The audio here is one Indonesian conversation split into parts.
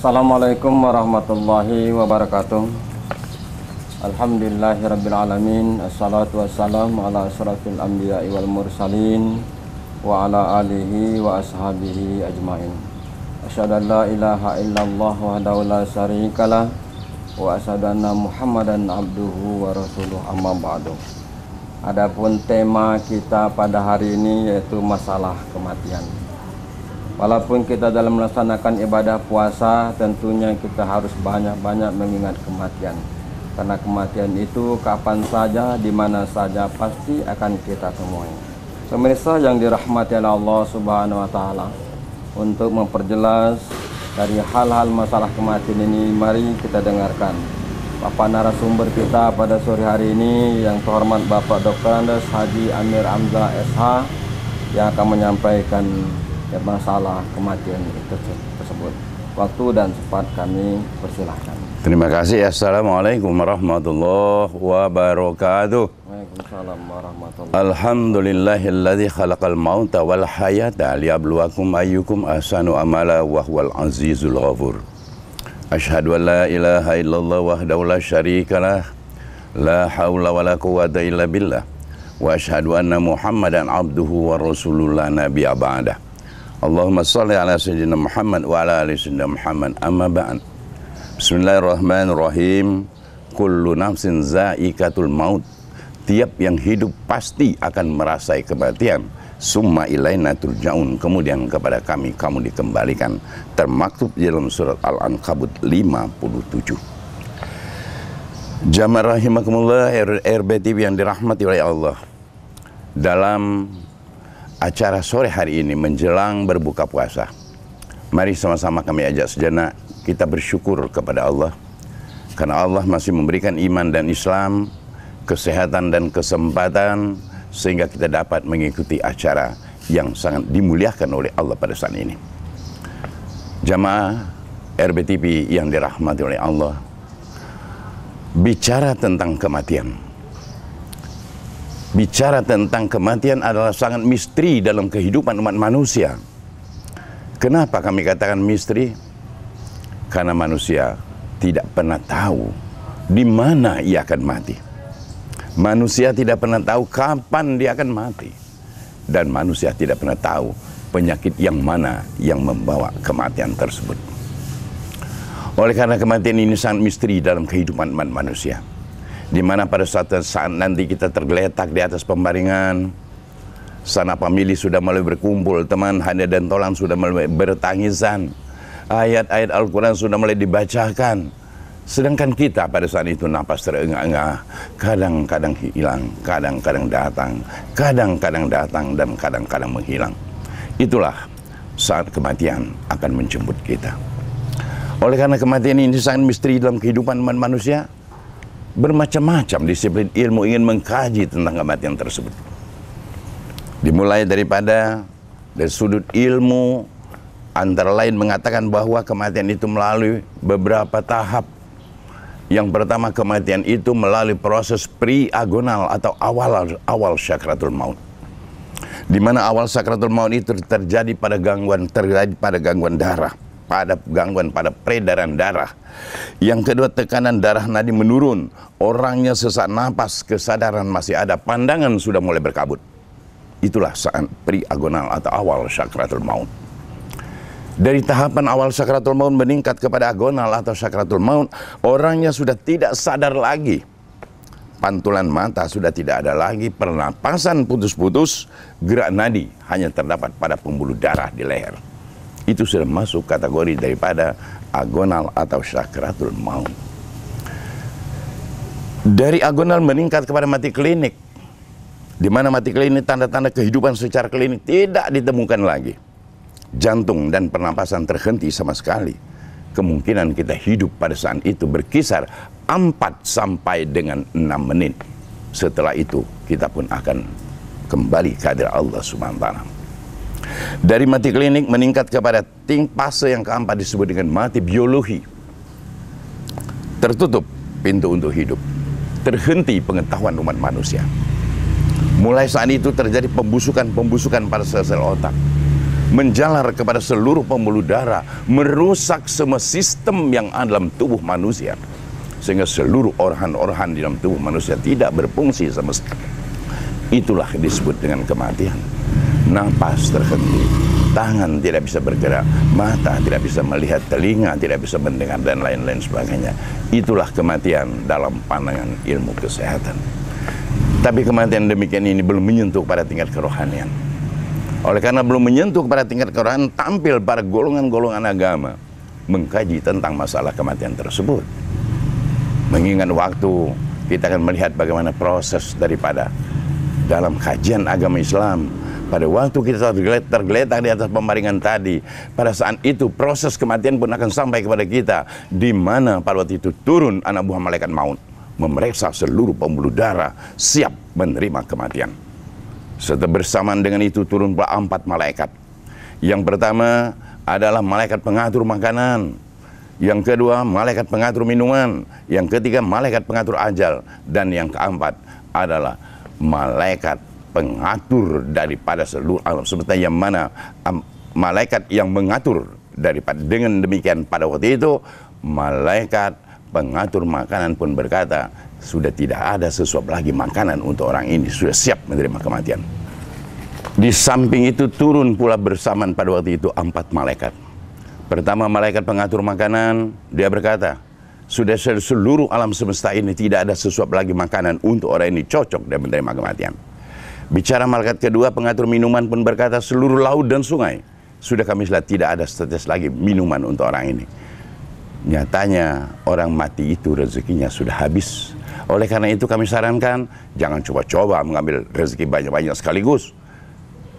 Assalamualaikum warahmatullahi wabarakatuh. Alhamdulillahirrabbilalamin. Assalatu wassalamu ala asrafil anbiya'i wal mursalin wa ala alihi wa ashabihi ajmain. Asyhadu an la ilaha illallah wahdahu la syarikalah wa asyhadu anna Muhammadan abduhu wa rasuluh, amma ba'du. Adapun tema kita pada hari ini yaitu masalah kematian. Walaupun kita dalam melaksanakan ibadah puasa, tentunya kita harus banyak-banyak mengingat kematian. Karena kematian itu kapan saja, di mana saja pasti akan kita temui. Pemirsa yang dirahmati oleh Allah Subhanahu wa Ta'ala, untuk memperjelas dari hal-hal masalah kematian ini, mari kita dengarkan Bapak narasumber kita pada sore hari ini, yang terhormat Bapak Dr. Andes Haji Amir Hamzah SH, yang akan menyampaikan masalah kematian tersebut. Waktu dan tempat kami persilahkan. Terima kasih. Assalamualaikum warahmatullahi wabarakatuh. Waalaikumsalam warahmatullahi wabarakatuh. Alhamdulillahilladzi khalaqal mauta wal hayata liyabluwakum ayyukum ahsanu amala wa huwal azizul ghafur. Asyhadu an la ilaha illallah wahdahu la syarikalah, la haula wala quwwata illa billah, wa asyhadu anna Muhammadan abduhu wa rasuluhu la nabiyya ba'dah. Allahumma salli ala sayyidina Muhammad wa ala ali sayyidina Muhammad, amma ba'd. Bismillahirrahmanirrahim. Kullu nafsin za'iqatul maut. Tiap yang hidup pasti akan merasai kematian. Summa ilaina turja'un. Kemudian kepada kami kamu dikembalikan. Termaktub di dalam surat Al-Ankabut 57. Jamaah rahimakumullah, RBTV yang dirahmati oleh Allah. Dalam acara sore hari ini menjelang berbuka puasa, mari sama-sama kami ajak sejenak kita bersyukur kepada Allah, karena Allah masih memberikan iman dan Islam, kesehatan dan kesempatan, sehingga kita dapat mengikuti acara yang sangat dimuliakan oleh Allah pada saat ini. Jamaah RBTV yang dirahmati oleh Allah, bicara tentang kematian. Bicara tentang kematian adalah sangat misteri dalam kehidupan umat manusia. Kenapa kami katakan misteri? Karena manusia tidak pernah tahu di mana ia akan mati. Manusia tidak pernah tahu kapan dia akan mati. Dan manusia tidak pernah tahu penyakit yang mana yang membawa kematian tersebut. Oleh karena kematian ini sangat misteri dalam kehidupan umat manusia, di mana pada saat nanti kita tergeletak di atas pembaringan, sana famili sudah mulai berkumpul, teman hanya dan tolan sudah mulai bertangisan, ayat-ayat Al-Quran sudah mulai dibacakan, sedangkan kita pada saat itu napas terengah-engah, kadang-kadang hilang, kadang-kadang datang dan kadang-kadang menghilang. Itulah saat kematian akan menjemput kita. Oleh karena kematian ini sangat misteri dalam kehidupan manusia, bermacam-macam disiplin ilmu ingin mengkaji tentang kematian tersebut. Dimulai dari sudut ilmu, antara lain mengatakan bahwa kematian itu melalui beberapa tahap. Yang pertama, kematian itu melalui proses pre-agonal atau awal sakratul maut, di mana awal sakratul maut itu terjadi pada gangguan darah, pada peredaran darah. Yang kedua, tekanan darah nadi menurun, orangnya sesak napas, kesadaran masih ada, pandangan sudah mulai berkabut. Itulah saat pre-agonal atau awal sakratul maut. Dari tahapan awal sakratul maut meningkat kepada agonal atau sakratul maut, orangnya sudah tidak sadar lagi, pantulan mata sudah tidak ada lagi, pernapasan putus-putus, gerak nadi hanya terdapat pada pembuluh darah di leher. Itu sudah masuk kategori daripada agonal atau sakratul maut. Dari agonal meningkat kepada mati klinik, di mana mati klinik tanda-tanda kehidupan secara klinik tidak ditemukan lagi. Jantung dan pernapasan terhenti sama sekali. Kemungkinan kita hidup pada saat itu berkisar 4 sampai dengan 6 menit. Setelah itu kita pun akan kembali ke hadirat Allah Subhanahu wa Ta'ala. Dari mati klinik meningkat kepada fase yang keempat disebut dengan mati biologi. Tertutup pintu untuk hidup, terhenti pengetahuan umat manusia. Mulai saat itu terjadi pembusukan pada sel-sel otak. menjalar kepada seluruh pembuluh darah, merusak semua sistem yang ada dalam tubuh manusia, sehingga seluruh organ-organ di dalam tubuh manusia tidak berfungsi sama sekali. Itulah disebut dengan kematian. Napas terhenti, tangan tidak bisa bergerak, mata tidak bisa melihat, telinga tidak bisa mendengar, dan lain-lain sebagainya. Itulah kematian dalam pandangan ilmu kesehatan. Tapi kematian demikian ini belum menyentuh pada tingkat kerohanian. Oleh karena belum menyentuh pada tingkat kerohanian, tampil para golongan-golongan agama mengkaji tentang masalah kematian tersebut. Mengingat waktu, kita akan melihat bagaimana proses daripada dalam kajian agama Islam. Pada waktu kita tergeletak di atas pembaringan tadi, pada saat itu proses kematian pun akan sampai kepada kita, di mana pada waktu itu turun anak buah malaikat maut, memeriksa seluruh pembuluh darah, siap menerima kematian. Setelah bersamaan dengan itu turun pula 4 malaikat. Yang pertama adalah malaikat pengatur makanan, yang kedua malaikat pengatur minuman, yang ketiga malaikat pengatur ajal, dan yang keempat adalah malaikat pengatur daripada seluruh alam semesta, yang mana malaikat yang mengatur daripada. Dengan demikian pada waktu itu malaikat pengatur makanan pun berkata, sudah tidak ada sesuap lagi makanan untuk orang ini, sudah siap menerima kematian. Di samping itu turun pula bersamaan pada waktu itu 4 malaikat. Pertama malaikat pengatur makanan, dia berkata, sudah seluruh alam semesta ini tidak ada sesuap lagi makanan untuk orang ini, cocok dan menerima kematian. Bicara malaikat kedua pengatur minuman pun berkata, seluruh laut dan sungai sudah kami lihat tidak ada setetes lagi minuman untuk orang ini. Nyatanya orang mati itu rezekinya sudah habis. Oleh karena itu kami sarankan, jangan coba-coba mengambil rezeki banyak-banyak sekaligus.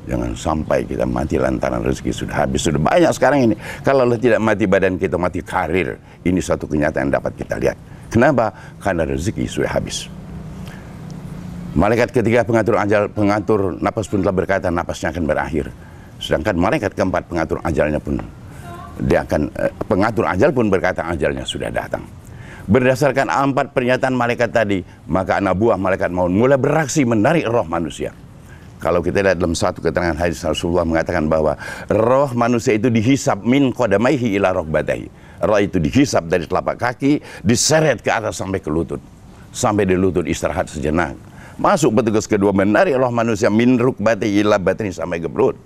Jangan sampai kita mati lantaran rezeki sudah habis. Sudah banyak sekarang ini. Kalau tidak mati badan kita, mati karir. Ini satu kenyataan yang dapat kita lihat. Kenapa? Karena rezeki sudah habis. Malaikat ketiga pengatur ajal, pengatur napas pun telah berkata, napasnya akan berakhir. Sedangkan malaikat keempat pengatur ajalnya pun, pengatur ajal pun berkata ajalnya sudah datang. Berdasarkan 4 pernyataan malaikat tadi, maka anak buah malaikat maut mulai beraksi menarik roh manusia. Kalau kita lihat dalam satu keterangan hadis, Rasulullah mengatakan bahwa roh manusia itu dihisap min qadamaihi ila rukbatayhi. Roh itu dihisap dari telapak kaki, diseret ke atas sampai ke lutut. Sampai di lutut istirahat sejenak. Masuk petugas kedua menarik roh manusia min rukbatayhi ila batni sampai ke perut.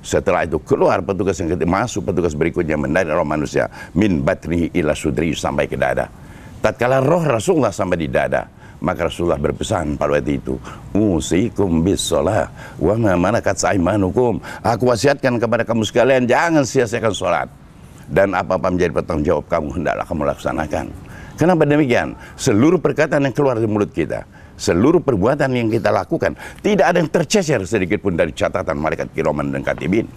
Setelah itu keluar petugas yang ketiga, masuk petugas berikutnya menarik roh manusia min batnihi ila sudri sampai ke dada. Tatkala roh Rasulullah sampai di dada, maka Rasulullah berpesan pada waktu itu, usikum bis-shalah wa ma malakat aymanukum. Aku wasiatkan kepada kamu sekalian, jangan sia-siakan sholat, dan apa-apa menjadi bertanggung jawab kamu, hendaklah kamu laksanakan. Kenapa demikian? Seluruh perkataan yang keluar dari mulut kita, seluruh perbuatan yang kita lakukan, tidak ada yang tercecer sedikit pun dari catatan malaikat kiroman dan katibin.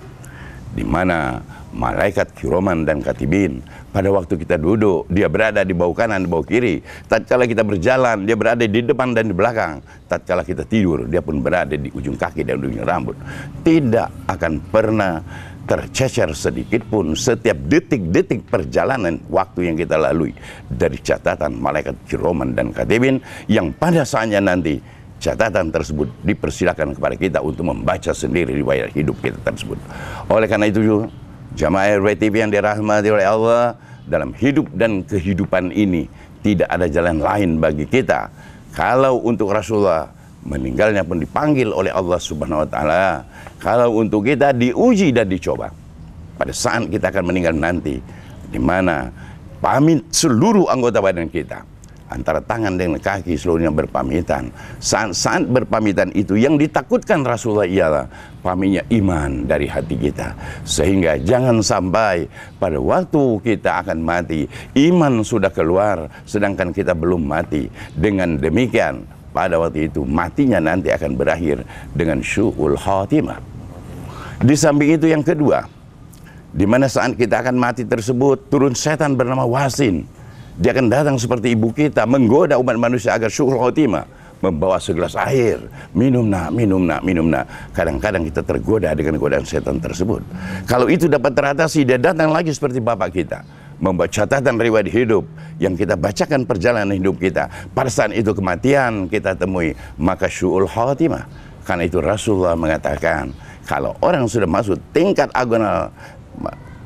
Di mana malaikat kiroman dan katibin, pada waktu kita duduk, dia berada di bawah kanan, di bawah kiri. Tatkala kita berjalan, dia berada di depan dan di belakang. Tatkala kita tidur, dia pun berada di ujung kaki dan ujung rambut. Tidak akan pernah tercecer sedikit pun setiap detik-detik perjalanan waktu yang kita lalui dari catatan malaikat kiroman dan katibin, yang pada saatnya nanti catatan tersebut dipersilakan kepada kita untuk membaca sendiri riwayat hidup kita tersebut. Oleh karena itu, jamaah RWTV yang dirahmati oleh Allah, dalam hidup dan kehidupan ini tidak ada jalan lain bagi kita. Kalau untuk Rasulullah, meninggalnya pun dipanggil oleh Allah Subhanahu wa Ta'ala. Kalau untuk kita diuji dan dicoba, pada saat kita akan meninggal nanti, di mana pamit seluruh anggota badan kita, antara tangan dengan kaki seluruhnya berpamitan. Saat berpamitan itu yang ditakutkan Rasulullah ialah pamitnya iman dari hati kita. Sehingga jangan sampai pada waktu kita akan mati, iman sudah keluar sedangkan kita belum mati. Dengan demikian pada waktu itu matinya nanti akan berakhir dengan syu'ul khatimah. Di samping itu yang kedua, di mana saat kita akan mati tersebut turun setan bernama Wasin. Dia akan datang seperti ibu kita, menggoda umat manusia agar syu'ul khatimah, membawa segelas air, minum nak, minum nak, minum nak. Kadang-kadang kita tergoda dengan godaan setan tersebut. Kalau itu dapat teratasi, dia datang lagi seperti bapak kita, membawa catatan riwayat hidup yang kita bacakan perjalanan hidup kita. Pada saat itu kematian kita temui, maka syu'ul khatimah. Karena itu Rasulullah mengatakan, Kalau orang sudah masuk tingkat agonal,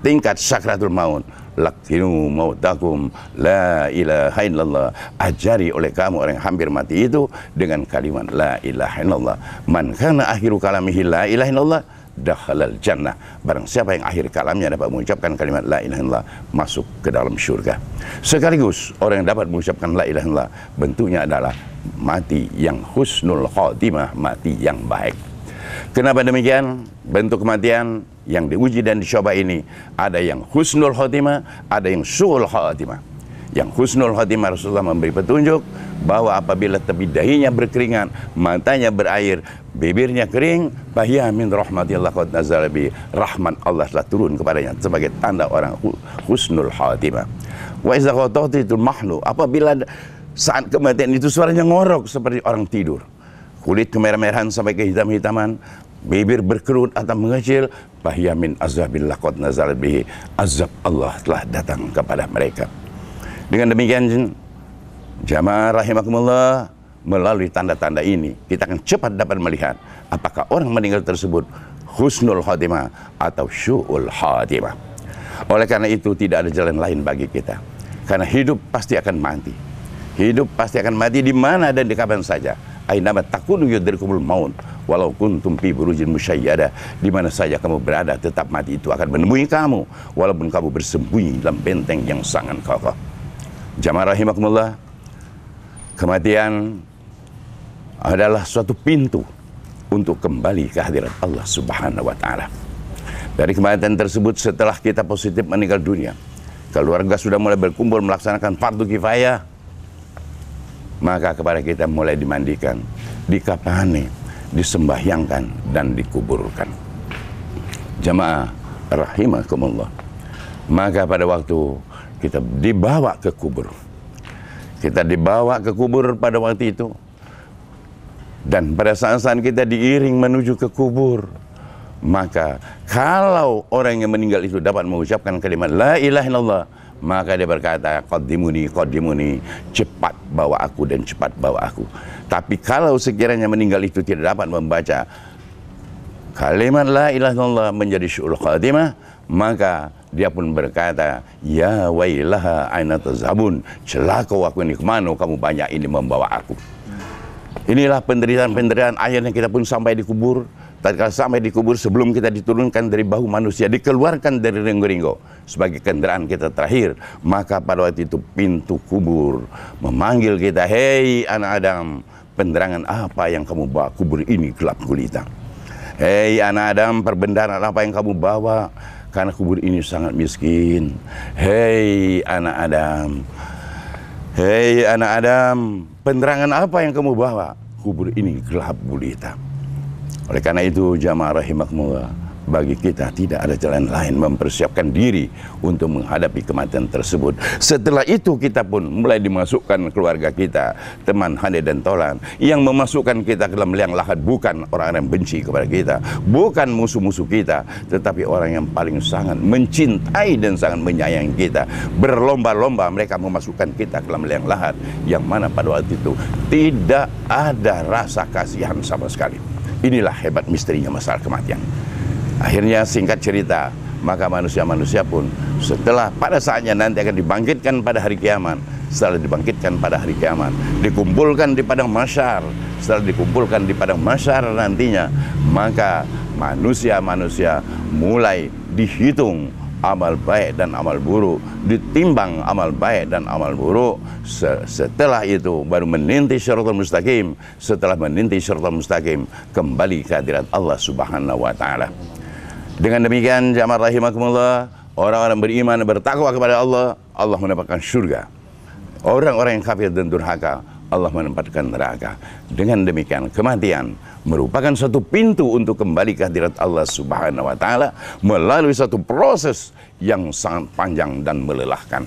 tingkat sakratul maut, lakinu mautakum la ilaha illallah, ajari oleh kamu orang yang hampir mati itu dengan kalimat la ilaha illallah. Man kana akhiru kalamihi la ilaha illallah dakhalal jannah. Barang siapa yang akhir kalamnya dapat mengucapkan kalimat la ilaha illallah, masuk ke dalam syurga. Sekaligus orang yang dapat mengucapkan la ilaha illallah bentuknya adalah mati yang husnul khatimah, mati yang baik. Kenapa demikian? Bentuk kematian yang diuji dan dicoba ini ada yang husnul khatimah, ada yang su'ul khatimah. Yang husnul khatimah, Rasulullah memberi petunjuk bahwa apabila tepi dahinya berkeringat, matanya berair, bibirnya kering, bahya min rahmatillah qad nazala bi, rahmat Allah telah turun kepadanya, sebagai tanda orang husnul khatimah. Wa iza qatatitul mahlu, apabila saat kematian itu suaranya ngorok seperti orang tidur, kulit kemerah-merahan sampai kehitam-hitaman, bibir berkerut atau mengecil, bahya min azabillah qad nazala bihi, azab Allah telah datang kepada mereka. Dengan demikian, jamaah rahimakumullah, melalui tanda-tanda ini kita akan cepat dapat melihat apakah orang meninggal tersebut husnul khatimah atau syu'ul khatimah. Oleh karena itu tidak ada jalan lain bagi kita, karena hidup pasti akan mati. Hidup pasti akan mati di mana dan di kapan saja. Ainama takunu yudrikumul maut walau kuntum fi burujin musyayyada, di mana saja kamu berada tetap mati itu akan menemui kamu walaupun kamu bersembunyi dalam benteng yang sangat kokoh. Jamaah rahimakumullah, kematian adalah suatu pintu untuk kembali ke hadirat Allah Subhanahu wa taala. Dari kematian tersebut, setelah kita positif meninggal dunia, keluarga sudah mulai berkumpul melaksanakan fardu kifayah, maka kepada kita mulai dimandikan, dikafani, disembahyangkan dan dikuburkan. Jamaah rahimakumullah, maka pada waktu kita dibawa ke kubur, kita dibawa ke kubur pada waktu itu, dan pada saat-saat kita diiring menuju ke kubur, maka kalau orang yang meninggal itu dapat mengucapkan kalimat la ilaha illallah, maka dia berkata qaddimuni qaddimuni, cepat bawa aku dan cepat bawa aku. Tapi kalau sekiranya meninggal itu tidak dapat membaca kalimat la ilaha illallah menjadi syu'ul khatimah, maka dia pun berkata, ya wailaha aina tazhabun, celaka aku ini, kemana kamu banyak ini membawa aku. Inilah penderitaan akhirnya kita pun sampai di kubur. Tatkala sampai di kubur, sebelum kita diturunkan dari bahu manusia, dikeluarkan dari ringgo-ringgo sebagai kendaraan kita terakhir, maka pada waktu itu pintu kubur memanggil kita, hei anak Adam, penerangan apa yang kamu bawa? Kubur ini gelap gulita. Hei anak Adam, perbendaharaan apa yang kamu bawa? Karena kubur ini sangat miskin. Hei anak Adam, hei anak Adam, penerangan apa yang kamu bawa? Kubur ini gelap gulita. Oleh karena itu, jamaah rahimakumullah, bagi kita tidak ada jalan lain mempersiapkan diri untuk menghadapi kematian tersebut. Setelah itu kita pun mulai dimasukkan keluarga kita, teman handai dan tolan, yang memasukkan kita ke dalam liang lahat bukan orang yang benci kepada kita, bukan musuh-musuh kita, tetapi orang yang paling sangat mencintai dan sangat menyayangi kita. Berlomba-lomba mereka memasukkan kita ke dalam liang lahat, yang mana pada waktu itu tidak ada rasa kasihan sama sekali. Inilah hebat misterinya masalah kematian. Akhirnya singkat cerita, maka manusia-manusia pun setelah pada saatnya nanti akan dibangkitkan pada hari kiamat. Setelah dibangkitkan pada hari kiamat, dikumpulkan di padang mahsyar. Setelah dikumpulkan di padang mahsyar nantinya, maka manusia-manusia mulai dihitung amal baik dan amal buruk, ditimbang amal baik dan amal buruk. Setelah itu baru meninti syaratul mustaqim. Setelah meninti syaratul mustaqim, kembali ke hadirat Allah Subhanahu wa taala. Dengan demikian, jamaah rahimakumullah, orang-orang beriman bertakwa kepada Allah, Allah mendapatkan surga. Orang-orang yang kafir dan durhaka, Allah menempatkan neraka. Dengan demikian, kematian merupakan satu pintu untuk kembali ke hadirat Allah Subhanahu wa taala melalui satu proses yang sangat panjang dan melelahkan.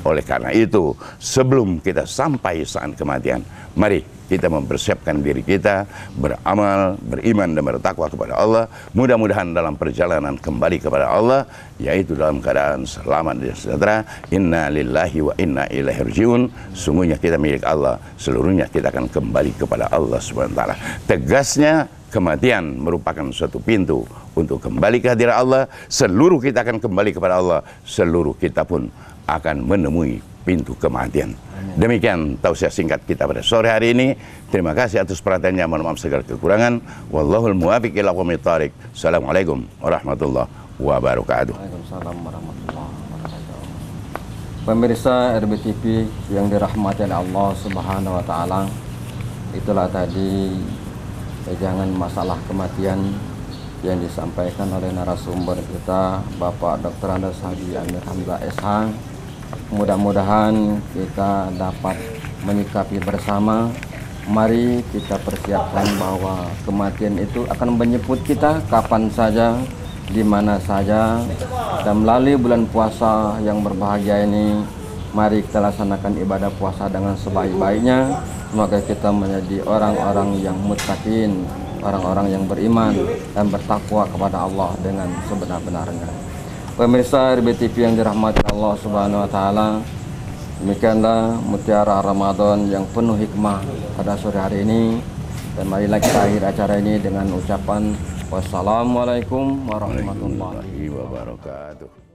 Oleh karena itu, sebelum kita sampai saat kematian, mari kita mempersiapkan diri kita, beramal, beriman dan bertakwa kepada Allah. Mudah-mudahan dalam perjalanan kembali kepada Allah, yaitu dalam keadaan selamat dan sejahtera. Inna lillahi wa inna ilaihi rajiun. Sungguhnya kita milik Allah, seluruhnya kita akan kembali kepada Allah Subhanahu wa taala. Tegasnya kematian merupakan suatu pintu untuk kembali ke hadirat Allah. Seluruh kita akan kembali kepada Allah. Seluruh kita pun akan menemui pintu kematian. Demikian tausiah singkat kita pada sore hari ini. Terima kasih atas perhatiannya. Mohon maaf segala kekurangan. Wallahul muwaffiq ila aqwamit thoriq. Assalamualaikum warahmatullahi wabarakatuh. Waalaikumsalam warahmatullahi wabarakatuh. Pemirsa RBTV yang dirahmati oleh Allah Subhanahu wa taala, itulah tadi jangan masalah kematian yang disampaikan oleh narasumber kita Bapak Dr. Andes Haji Amir Hamzah SH. Mudah-mudahan kita dapat menyikapi bersama. Mari kita persiapkan bahwa kematian itu akan menjemput kita kapan saja, di mana saja. Dan melalui bulan puasa yang berbahagia ini, mari kita laksanakan ibadah puasa dengan sebaik-baiknya. Semoga kita menjadi orang-orang yang muttaqin, orang-orang yang beriman dan bertakwa kepada Allah dengan sebenar-benarnya. Pemirsa RBTV yang dirahmati Allah Subhanahu wa taala, demikianlah mutiara Ramadan yang penuh hikmah pada sore hari ini. Dan marilah kita akhir acara ini dengan ucapan wassalamualaikum warahmatullahi wabarakatuh.